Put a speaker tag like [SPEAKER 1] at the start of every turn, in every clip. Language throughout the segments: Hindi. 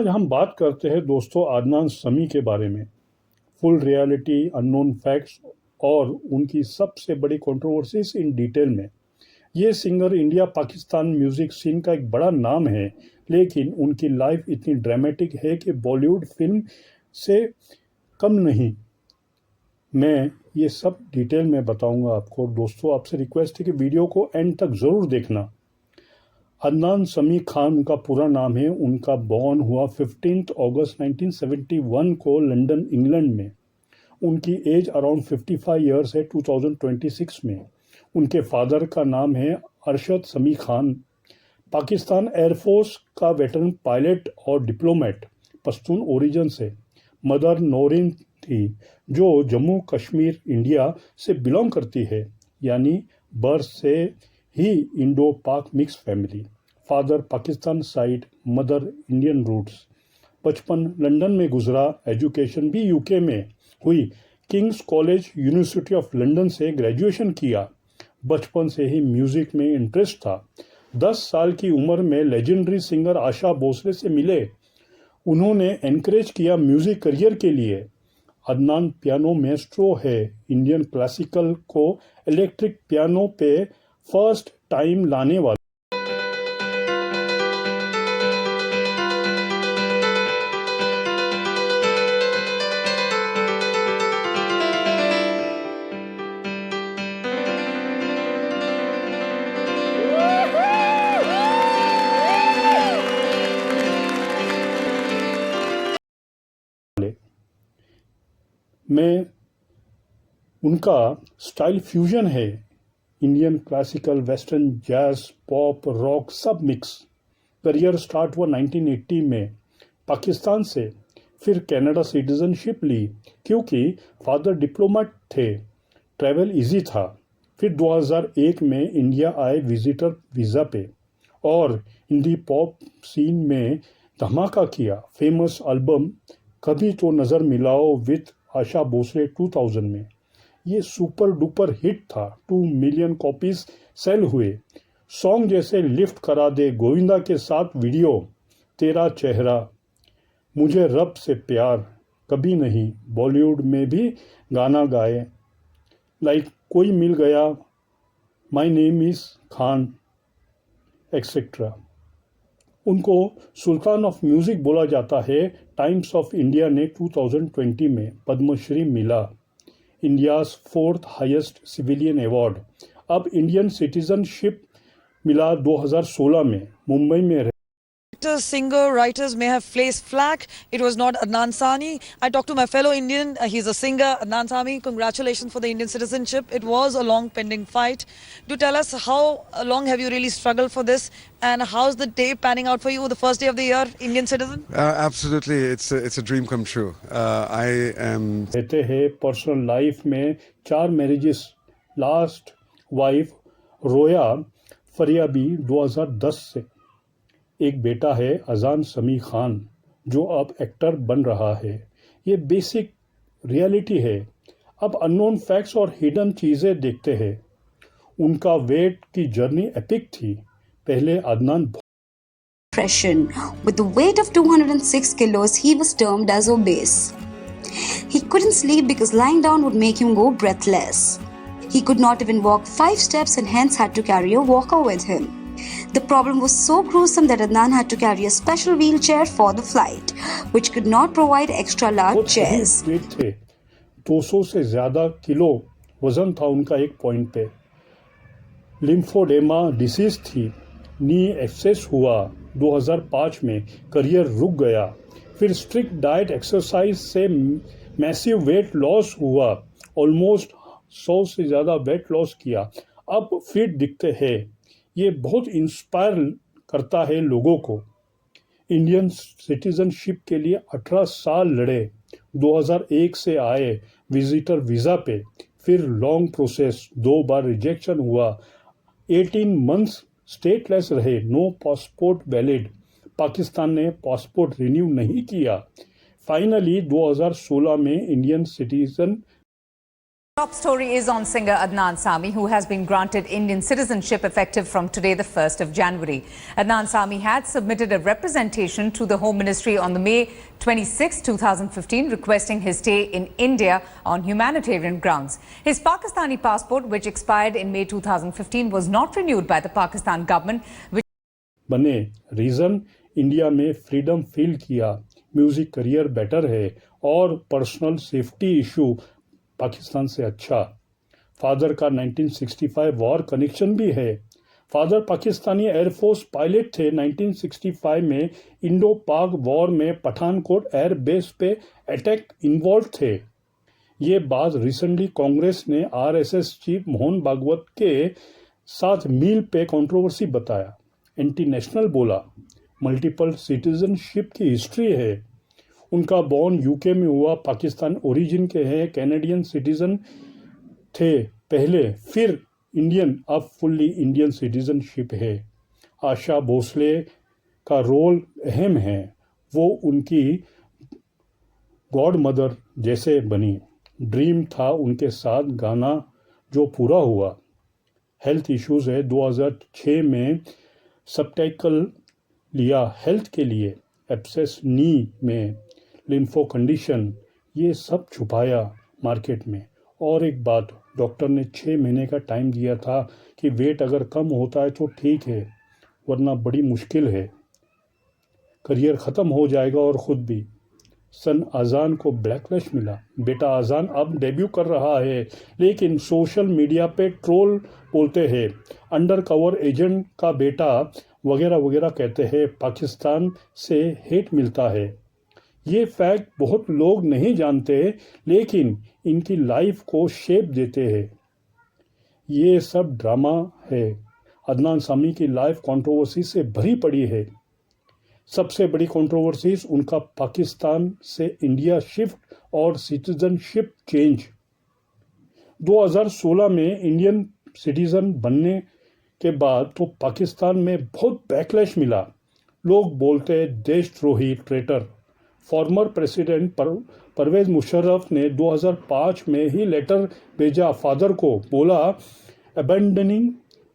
[SPEAKER 1] आज हम बात करते हैं दोस्तों अदनान समी के बारे में। फुल रियलिटी, अननोन फैक्ट्स और उनकी सबसे बड़ी कंट्रोवर्सीज इन डिटेल में। ये singer India Pakistan music scene का एक बड़ा नाम है, लेकिन उनकी लाइफ इतनी ड्रामेटिक है कि बॉलीवुड फिल्म से कम नहीं। मैं ये सब डिटेल में बताऊंगा आपको। दोस्तों आपसे रिक्वेस्ट है कि वीडियो को एंड तक ज़रूर देखना। अदनान समी खान उनका पूरा नाम है। उनका बॉर्न हुआ 15 अगस्त 1971 को लंदन, इंग्लैंड में। उनकी एज अराउंड 55 ईयर्स है 2026 में। उनके फादर का नाम है अरशद समी खान, पाकिस्तान एयरफोर्स का वेटरन पायलट और डिप्लोमेट, पश्तून ओरिजिन से। मदर नौरीन थी, जो जम्मू कश्मीर, इंडिया से बिलोंग करती है, यानी बर्थ से ही Indo Pak mix family. Father Pakistan side, mother Indian roots. बचपन लंदन में गुजरा, एजुकेशन भी यूके में हुई। King's college, university of London से ग्रेजुएशन किया। बचपन से ही म्यूजिक में इंटरेस्ट था। 10 साल की उम्र में लेजेंडरी सिंगर आशा भोसले से मिले। उन्होंने एनकरेज किया म्यूजिक करियर के लिए। अदनान पियानो मेस्ट्रो है। इंडियन क्लासिकल को इलेक्ट्रिक पियानो पे फर्स्ट टाइम लाने वाले। में उनका स्टाइल फ्यूजन है। Indian classical, western, jazz, pop, rock सब मिक्स। करियर स्टार्ट हुआ 1980 में पाकिस्तान से। फिर कनाडा सिटीजनशिप ली क्योंकि फादर डिप्लोमेट थे, ट्रैवल इजी था। फिर 2001 में इंडिया आए विजिटर वीज़ा पे और हिंदी पॉप सीन में धमाका किया। फेमस एल्बम कभी तो नज़र मिलाओ विथ आशा भोसले 2000 में। ये सुपर डुपर हिट था। 2 मिलियन कॉपीज सेल हुए। सॉन्ग जैसे लिफ्ट करा दे गोविंदा के साथ वीडियो, तेरा चेहरा, मुझे रब से प्यार, कभी नहीं, बॉलीवुड में भी गाना गाए, लाइक कोई मिल गया, my name is Khan, etcetera. उनको सुल्तान ऑफ म्यूज़िक बोला जाता है। टाइम्स ऑफ इंडिया ने 2020 में पद्मश्री मिला, India's 4th highest civilian award. अब इंडियन सिटीजनशिप मिला 2016 में। मुंबई में
[SPEAKER 2] Actors, singer, writers may have placed flag. It was not Adnan Sani. I talked to my fellow Indian. He's a singer, Adnan Sani. Congratulations for the Indian citizenship. It was a long pending fight. Do tell us how long have you really struggled for this, and how's the day panning out for you? The first day of the year, Indian citizen.
[SPEAKER 3] Absolutely, it's a dream come true. I am.
[SPEAKER 1] रहते हैं पर्सनल लाइफ में 4 मैरिजेस। लास्ट वाइफ रोया फरियाबी 2010 से। एक बेटा है अजान समी खान, जो अब एक्टर बन रहा है। ये बेसिक रियलिटी है। अब अननोन फैक्ट्स और हिडन चीज़ें देखते हैं। उनका वेट की जर्नी एपिक थी। पहले Adnan
[SPEAKER 4] depression. With the weight of 206 kilos, he was termed as obese. He couldn't sleep because lying down would make him go breathless. He could not even walk 5 steps and hence had to carry a walker with him. The problem was so gruesome that Adnan had to carry a special wheelchair for the flight, which could not provide extra large chairs.
[SPEAKER 1] थे 200 से ज़्यादा किलो वजन था उनका एक पॉइंट पे। लिम्फोडेमा डिसीज थी। नी एक्सेस हुआ 2005 में। करियर रुक गया। फिर स्ट्रिक्ट डाइट, एक्सरसाइज से मैसिव वेट लॉस हुआ। ऑलमोस्ट 100 से ज़्यादा वेट लॉस किया। अब फिट दिखते हैं। ये बहुत इंस्पायर करता है लोगों को। इंडियन सिटीजनशिप के लिए 18 साल लड़े। 2001 से आए विजिटर वीज़ा पे। फिर लॉन्ग प्रोसेस, 2 बार रिजेक्शन हुआ। 18 मंथ्स स्टेटलेस रहे। No passport valid. पाकिस्तान ने पासपोर्ट रिन्यू नहीं किया। फाइनली 2016 में Indian citizen
[SPEAKER 5] Top story is on singer Adnan Sami, who has been granted Indian citizenship effective from today, the 1st of January. Adnan Sami had submitted a representation to the Home Ministry on the May 26, 2015, requesting his stay in India on humanitarian grounds. His Pakistani passport, which expired in May 2015, was not renewed by the Pakistan government, which
[SPEAKER 1] बने रीजन इंडिया में फ्रीडम फील किया, म्यूजिक करियर बेटर है और पर्सनल सेफ्टी इशू पाकिस्तान से अच्छा। फादर का 1965 वॉर कनेक्शन भी है। फादर पाकिस्तानी एयरफोर्स पायलट थे। 1965 में इंडो पाक वॉर में पठानकोट एयर बेस पे अटैक इन्वॉल्व थे। ये बात रिसेंटली कांग्रेस ने आरएसएस चीफ मोहन भागवत के साथ मील पे कंट्रोवर्सी बताया। एंटी नेशनल बोला। मल्टीपल सिटीजनशिप की हिस्ट्री है। उनका बॉर्न यूके में हुआ, पाकिस्तान ओरिजिन के हैं, कैनेडियन सिटीजन थे पहले, फिर इंडियन, अब फुल्ली इंडियन सिटीजनशिप है। आशा भोसले का रोल अहम है। वो उनकी गॉड मदर जैसे बनी। ड्रीम था उनके साथ गाना जो पूरा हुआ। हेल्थ इश्यूज है। 2006 में सबटाइटल लिया हेल्थ के लिए। एब्सेस नी में लिम्फो कंडीशन, ये सब छुपाया मार्केट में। और एक बात, डॉक्टर ने 6 महीने का टाइम दिया था कि वेट अगर कम होता है तो ठीक है, वरना बड़ी मुश्किल है, करियर ख़त्म हो जाएगा और ख़ुद भी। सन अजान को ब्लैकलिस्ट मिला। बेटा अजान अब डेब्यू कर रहा है, लेकिन सोशल मीडिया पे ट्रोल बोलते हैं, अंडर कवर एजेंट का बेटा वगैरह वगैरह कहते हैं। पाकिस्तान से हेट मिलता है। ये फैक्ट बहुत लोग नहीं जानते, लेकिन इनकी लाइफ को शेप देते हैं। ये सब ड्रामा है। अदनान सामी की लाइफ कंट्रोवर्सी से भरी पड़ी है। सबसे बड़ी कंट्रोवर्सीज उनका पाकिस्तान से इंडिया शिफ्ट और सिटीजनशिप चेंज। 2016 में इंडियन सिटीजन बनने के बाद तो पाकिस्तान में बहुत बैकलैश मिला। लोग बोलते हैं देशद्रोही, traitor. Former president Pervez Musharraf ने 2005 में ही लेटर भेजा फादर को, बोला अबेंडनिंग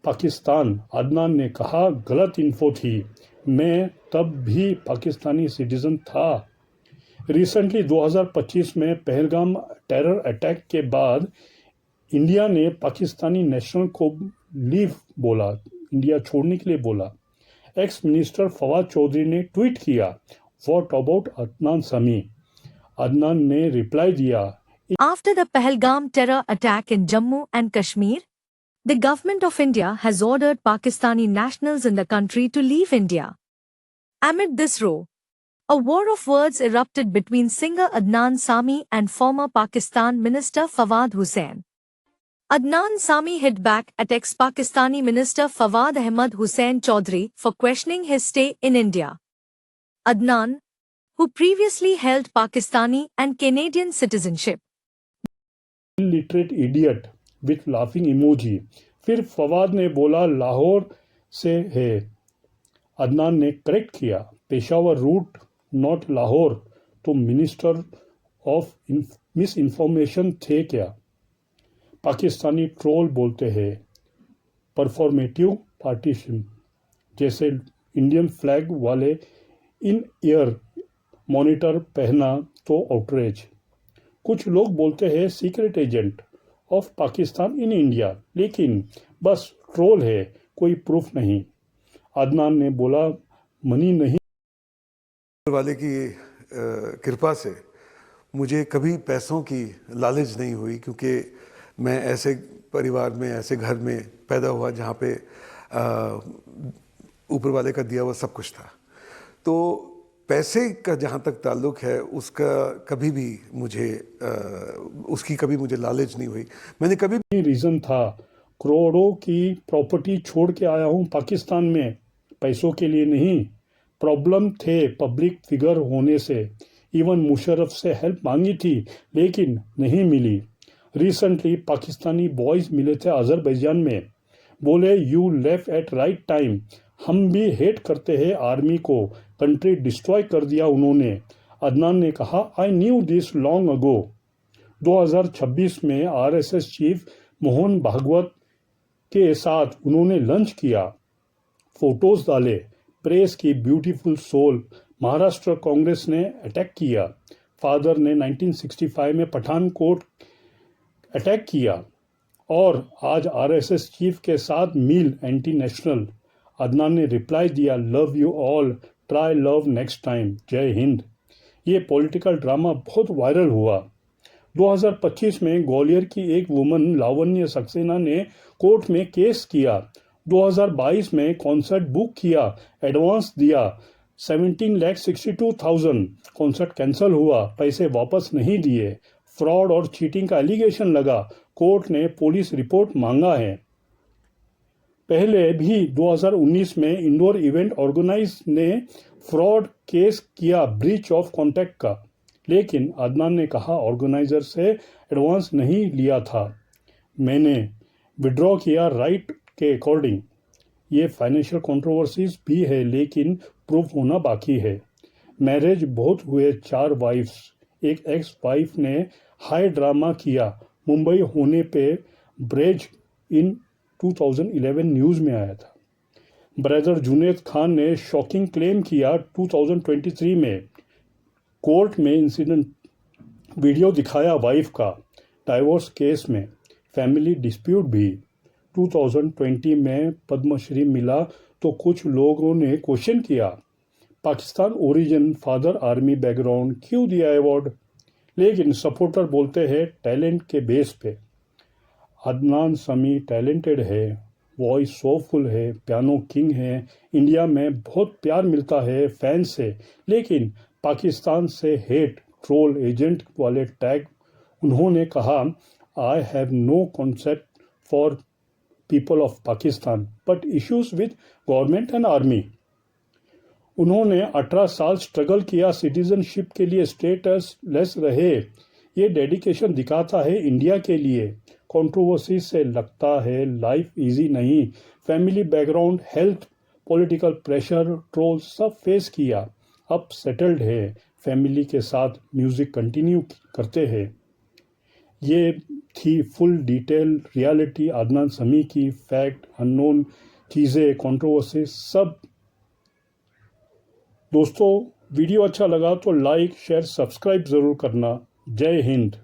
[SPEAKER 1] पाकिस्तान। अदनान ने कहा गलत इन्फो थी, मैं तब भी पाकिस्तानी सिटीजन था। रिसेंटली 2025 में पहलगाम टेरर अटैक के बाद इंडिया ने पाकिस्तानी नेशनल को लीव बोला, इंडिया छोड़ने के लिए बोला। एक्स मिनिस्टर फवाद चौधरी ने ट्वीट किया, व्हाट अबाउट अदनान समी? अदनान ने रिप्लाई दिया,
[SPEAKER 6] After the Pahalgam terror attack in Jammu and Kashmir, the government of India has ordered Pakistani nationals in the country to leave India. Amid this row, a war of words erupted between singer Adnan Sami and former Pakistan Minister Fawad Hussain. Adnan Sami hit back at ex-Pakistani Minister Fawad Ahmad Hussain Chaudhry for questioning his stay in India. Adnan, who previously held Pakistani and Canadian citizenship,
[SPEAKER 1] illiterate idiot with laughing emoji. फिर फवाद ने बोला लाहौर से है। अदनान ने करेक्ट किया, पेशावर रूट नॉट लाहौर। तो मिनिस्टर ऑफ मिस इन्फॉर्मेशन थे क्या? पाकिस्तानी ट्रोल बोलते हैं परफॉर्मेटिव पार्टीशन, जैसे इंडियन फ्लैग वाले इन ईयर मॉनिटर पहना तो आउटरेज। कुछ लोग बोलते हैं secret agent of Pakistan in India, लेकिन बस ट्रोल है, कोई प्रूफ नहीं। अदनान ने बोला मनी नहीं।
[SPEAKER 7] वाले की कृपा से मुझे कभी पैसों की लालच नहीं हुई, क्योंकि मैं ऐसे परिवार में, ऐसे घर में पैदा हुआ जहाँ पे ऊपर वाले का दिया हुआ सब कुछ था। तो पैसे का जहाँ तक ताल्लुक़ है, उसका कभी भी मुझे उसकी कभी मुझे लालच नहीं हुई। मैंने कभी
[SPEAKER 1] रीज़न था, करोड़ों की प्रॉपर्टी छोड़ के आया हूँ पाकिस्तान में, पैसों के लिए नहीं। प्रॉब्लम थे पब्लिक फिगर होने से। इवन मुशर्रफ से हेल्प मांगी थी, लेकिन नहीं मिली। रिसेंटली पाकिस्तानी बॉयज़ मिले थे अजरबैजान में, बोले you left eight right time. हम भी हेट करते हैं आर्मी को, कंट्री डिस्ट्रॉय कर दिया उन्होंने। अदनान ने कहा I knew this long ago. 2026 में आरएसएस चीफ मोहन भागवत के साथ उन्होंने लंच किया, फोटोज डाले, प्रेस की ब्यूटीफुल सोल। महाराष्ट्र कांग्रेस ने अटैक किया, फादर ने 1965 में पठानकोट अटैक किया और आज आरएसएस चीफ के साथ मील एंटी नेशनल। अदनान ने रिप्लाई दिया, love you all, try love next time, जय हिंद। ये पॉलिटिकल ड्रामा बहुत वायरल हुआ। 2025 में ग्वालियर की एक वुमन लावण्य सक्सेना ने कोर्ट में केस किया। 2022 में कॉन्सर्ट बुक किया, एडवांस दिया 17,62,000, कॉन्सर्ट कैंसिल हुआ, पैसे वापस नहीं दिए, फ्रॉड और चीटिंग का एलिगेशन लगा, कोर्ट ने पुलिस रिपोर्ट मांगा है। पहले भी 2019 में इंडोर इवेंट ऑर्गेनाइज ने फ्रॉड केस किया ब्रीच ऑफ कॉन्ट्रैक्ट का, लेकिन अदनान ने कहा ऑर्गेनाइजर से एडवांस नहीं लिया था, मैंने विड्रॉ किया राइट के अकॉर्डिंग। ये फाइनेंशियल कंट्रोवर्सीज भी है लेकिन प्रूफ होना बाकी है। मैरिज बहुत हुए 4 वाइफ्स, एक एक्स वाइफ ने हाई ड्रामा किया मुंबई होने पे ब्रेज इन 2011 न्यूज़ में आया था। ब्रदर जुनेद खान ने शॉकिंग क्लेम किया 2023 में, कोर्ट में इंसिडेंट वीडियो दिखाया वाइफ का, डाइवोर्स केस में, फैमिली डिस्प्यूट भी। 2020 में पद्मश्री मिला तो कुछ लोगों ने क्वेश्चन किया, Pakistan origin, father army background, क्यों दिया अवार्ड? लेकिन सपोर्टर बोलते हैं टैलेंट के बेस पे। अदनान समी टैलेंटेड है, वॉइस सोलफुल है, पियानो किंग है, इंडिया में बहुत प्यार मिलता है फैंस से, लेकिन पाकिस्तान से हेट, ट्रोल, एजेंट वाले टैग। उन्होंने कहा, I have no concept for people of Pakistan but issues with government and army. उन्होंने 18 साल स्ट्रगल किया सिटीजनशिप के लिए, स्टेटस लेस रहे। ये डेडिकेशन दिखाता है इंडिया के लिए। कंट्रोवर्सी से लगता है लाइफ इजी नहीं, family background, health, political pressure, troll सब फेस किया, अब सेटल्ड है, फैमिली के साथ म्यूजिक कंटिन्यू करते हैं। ये थी फुल डिटेल रियलिटी अदनान समी की, फैक्ट, अननोन चीज़ें, कंट्रोवर्सी सब। दोस्तों वीडियो अच्छा लगा तो लाइक, शेयर, सब्सक्राइब ज़रूर करना। जय हिंद।